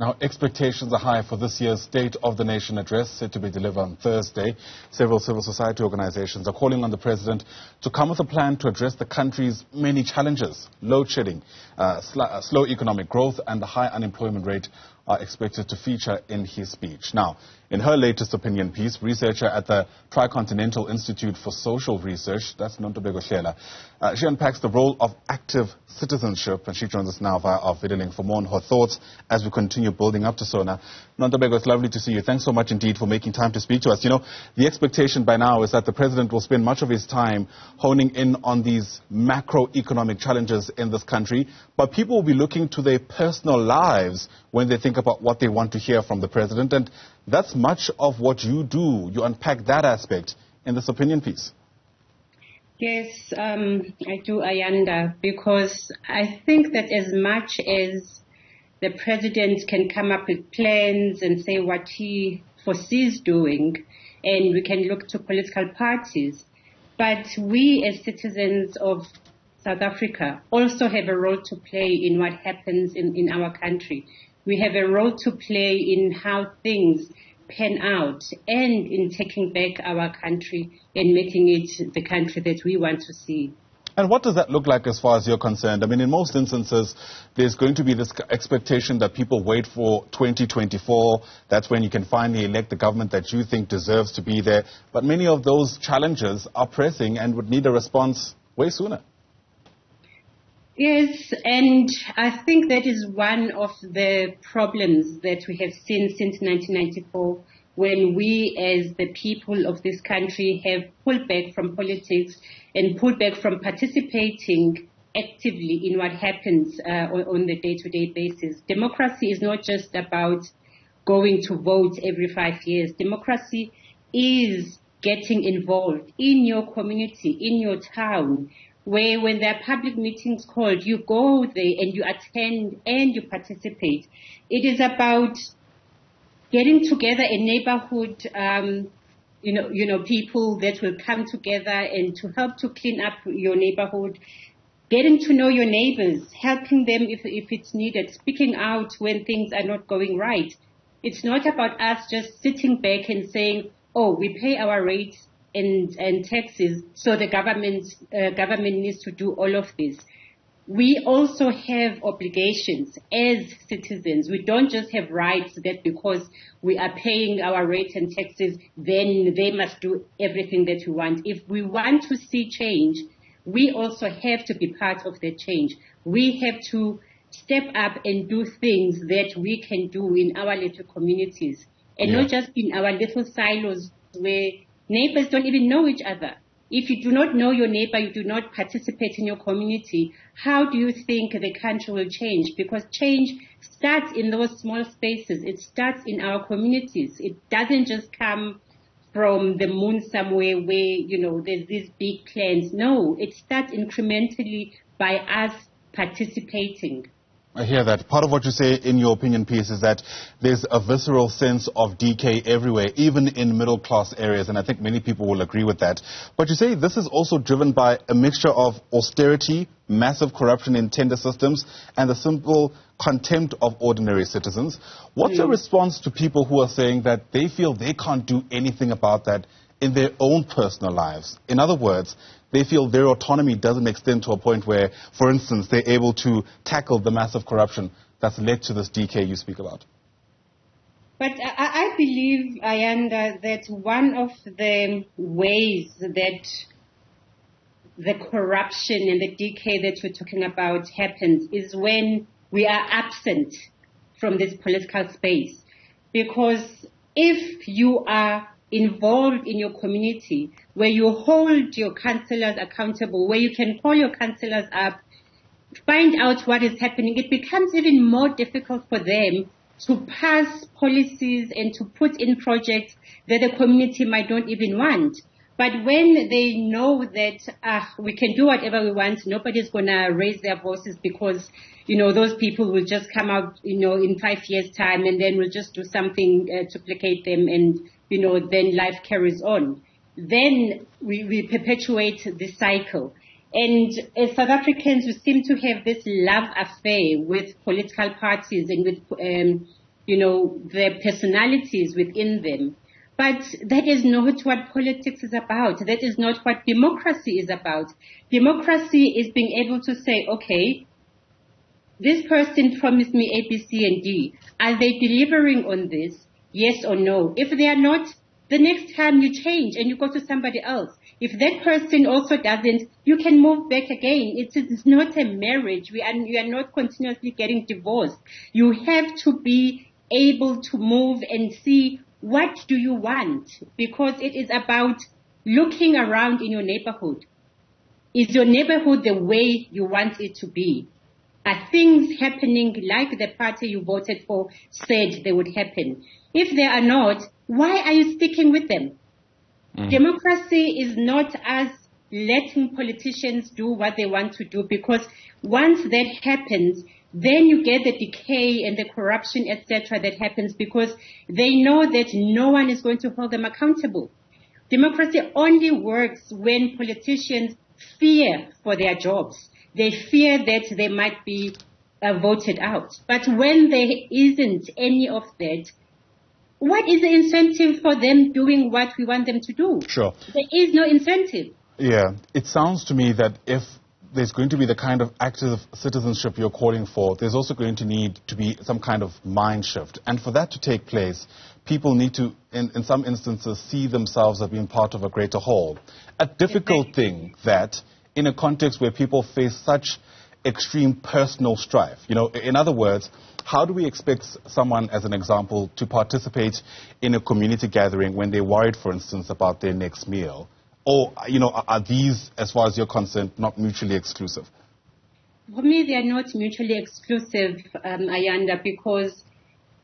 Now, expectations are high for this year's State of the Nation address, set to be delivered on Thursday. Several civil society organizations are calling on the president to come with a plan to address the country's many challenges. Load shedding, slow economic growth and the high unemployment rate are expected to feature in his speech. Now, in her latest opinion piece, researcher at the Tricontinental Institute for Social Research, that's Nontobeko Hlela, she unpacks the role of active citizenship, and she joins us now via our video link for more on her thoughts as we continue building up to SONA. Nontobeko, it's lovely to see you. Thanks so much indeed for making time to speak to us. You know, the expectation by now is that the president will spend much of his time honing in on these macroeconomic challenges in this country, but people will be looking to their personal lives when they think about what they want to hear from the president, and that's much of what you do. You unpack that aspect in this opinion piece. Yes, I do, Ayanda, because I think that as much as the president can come up with plans and say what he foresees doing, and we can look to political parties, but we as citizens of South Africa also have a role to play in what happens in our country. We have a role to play in how things pan out and in taking back our country and making it the country that we want to see. And what does that look like as far as you're concerned? I mean, in most instances, there's going to be this expectation that people wait for 2024. That's when you can finally elect the government that you think deserves to be there. But many of those challenges are pressing and would need a response way sooner. Yes, and I think that is one of the problems that we have seen since 1994, when we as the people of this country have pulled back from politics and pulled back from participating actively in what happens on the day-to-day basis. Democracy is not just about going to vote every 5 years. Democracy is getting involved in your community, in your town, where when there are public meetings called, you go there and you attend and you participate. It is about getting together a neighborhood, people that will come together and to help to clean up your neighborhood, getting to know your neighbors, helping them if it's needed, speaking out when things are not going right. It's not about us just sitting back and saying, oh, we pay our rates and taxes, so the government needs to do all of this. We also have obligations as citizens. We don't just have rights that because we are paying our rates and taxes, then they must do everything that we want. If we want to see change, we also have to be part of that change. We have to step up and do things that we can do in our little communities, and not just in our little silos where neighbors don't even know each other. If you do not know your neighbor, you do not participate in your community, how do you think the country will change? Because change starts in those small spaces. It starts in our communities. It doesn't just come from the moon somewhere where, there's these big plans. No, it starts incrementally by us participating. I hear that. Part of what you say in your opinion piece is that there's a visceral sense of decay everywhere, even in middle-class areas, and I think many people will agree with that. But you say this is also driven by a mixture of austerity, massive corruption in tender systems, and the simple contempt of ordinary citizens. What's your response to people who are saying that they feel they can't do anything about that in their own personal lives? In other words, they feel their autonomy doesn't extend to a point where, for instance, they're able to tackle the massive corruption that's led to this decay you speak about. But I believe, Ayanda, that one of the ways that the corruption and the decay that we're talking about happens is when we are absent from this political space. Because if you are involved in your community, where you hold your councillors accountable, where you can call your councillors up, find out what is happening, it becomes even more difficult for them to pass policies and to put in projects that the community might not even want. But when they know that we can do whatever we want, nobody's going to raise their voices because, those people will just come out, in 5 years' time, and then we'll just do something to placate them, and, then life carries on. Then we perpetuate this cycle. And as South Africans, we seem to have this love affair with political parties and with their personalities within them. But that is not what politics is about. That is not what democracy is about. Democracy is being able to say, okay, this person promised me A, B, C, and D. Are they delivering on this? Yes or no? If they are not, the next time you change and you go to somebody else. If that person also doesn't, you can move back again. It's not a marriage. You are not continuously getting divorced. You have to be able to move and see what do you want, because it is about looking around in your neighborhood. Is your neighborhood the way you want it to be? Are things happening like the party you voted for said they would happen? If they are not, why are you sticking with them? Democracy is not us letting politicians do what they want to do, because once that happens, then you get the decay and the corruption, etc., that happens because they know that no one is going to hold them accountable. Democracy only works when politicians fear for their jobs. They fear that they might be voted out. But when there isn't any of that, what is the incentive for them doing what we want them to do? Sure. There is no incentive. Yeah, it sounds to me that if there's going to be the kind of active citizenship you're calling for, there's also going to need to be some kind of mind shift. And for that to take place, people need to, in some instances, see themselves as being part of a greater whole. A difficult thing that, in a context where people face such extreme personal strife. In other words, how do we expect someone, as an example, to participate in a community gathering when they're worried, for instance, about their next meal? Or, are these, as far as you're concerned, not mutually exclusive? For me, they are not mutually exclusive, Ayanda, because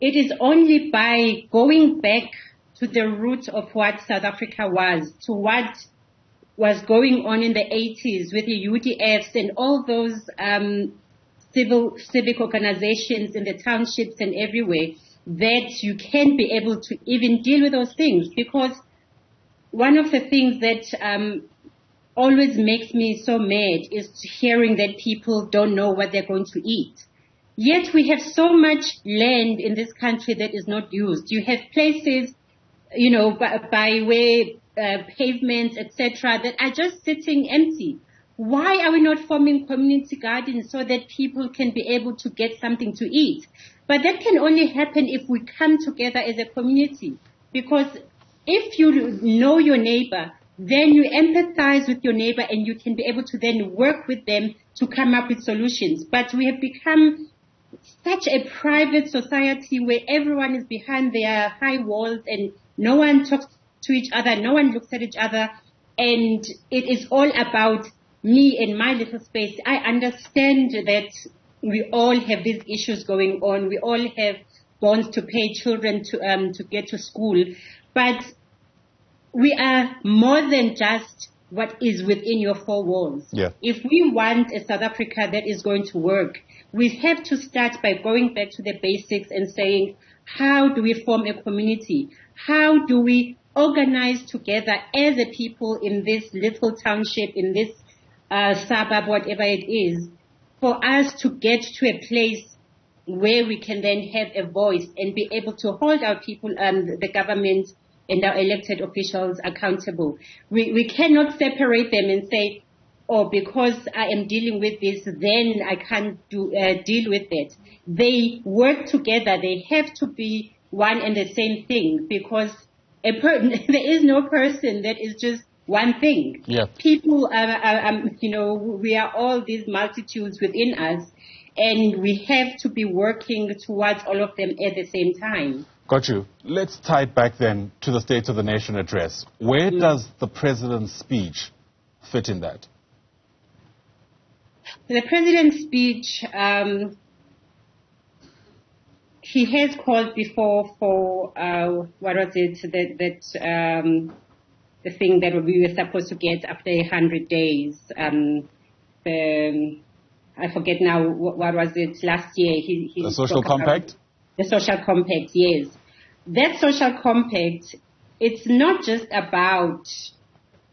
it is only by going back to the root of what South Africa was, to what was going on in the 80s with the UDFs and all those civic organizations in the townships and everywhere, that you can be able to even deal with those things. Because one of the things that always makes me so mad is hearing that people don't know what they're going to eat. Yet we have so much land in this country that is not used. You have places, by way pavements, etc., that are just sitting empty. Why are we not forming community gardens so that people can be able to get something to eat? But that can only happen if we come together as a community. Because if you know your neighbor, then you empathize with your neighbor and you can be able to then work with them to come up with solutions. But we have become such a private society where everyone is behind their high walls and no one talks to each other, no one looks at each other, and it is all about me and my little space. I understand that we all have these issues going on. We all have bonds to pay, children to get to school, but we are more than just what is within your four walls. Yeah. If we want a South Africa that is going to work, we have to start by going back to the basics and saying, how do we form a community? How do we organize together as a people in this little township, in this suburb, whatever it is, for us to get to a place where we can then have a voice and be able to hold our people, the government and our elected officials accountable. We cannot separate them and say, oh, because I am dealing with this, then I can't deal with it. They work together. They have to be one and the same thing, because there is no person that is just one thing. Yeah. People we are all these multitudes within us, and we have to be working towards all of them at the same time. Got you. Let's tie it back then to the State of the Nation address. Where does the President's speech fit in that? The President's speech, he has called before for, the thing that we were supposed to get after 100 days. I forget now, what was it, last year? The social compact? The social compact, yes. That social compact, it's not just about,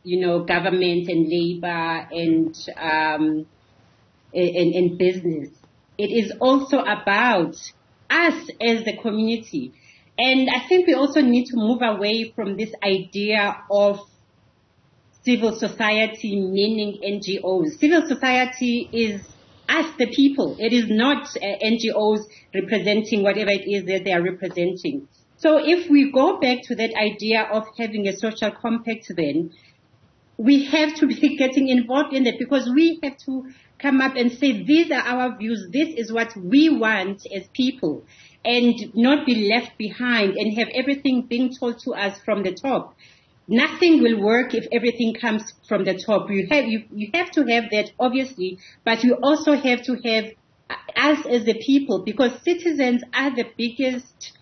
government and labor and business. It is also about us as the community. And I think we also need to move away from this idea of civil society, meaning NGOs. Civil society is us, the people. It is not NGOs representing whatever it is that they are representing. So if we go back to that idea of having a social compact, then we have to be getting involved in that, because we have to come up and say, these are our views, this is what we want as people, and not be left behind and have everything being told to us from the top. Nothing will work if everything comes from the top. You have to have that, obviously, but you also have to have us as the people, because citizens are the biggest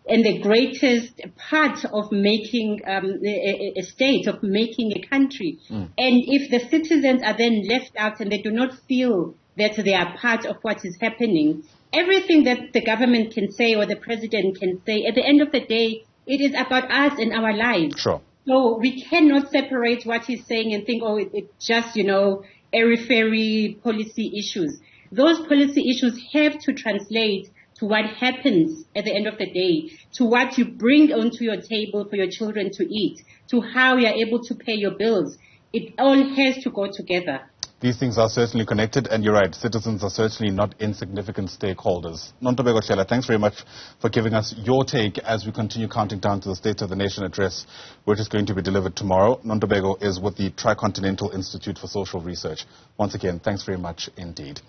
and the greatest part of making a state, of making a country. And if the citizens are then left out and they do not feel that they are part of what is happening, everything that the government can say or the president can say, at the end of the day, it is about us and our lives. Sure. So we cannot separate what he's saying and think, oh, it's just, airy-fairy policy issues. Those policy issues have to translate to what happens at the end of the day, to what you bring onto your table for your children to eat, to how you're able to pay your bills. It all has to go together. These things are certainly connected, and you're right, citizens are certainly not insignificant stakeholders. Nontobeko Hlela, thanks very much for giving us your take as we continue counting down to the State of the Nation address, which is going to be delivered tomorrow. Nontobeko is with the Tricontinental Institute for Social Research. Once again, thanks very much indeed.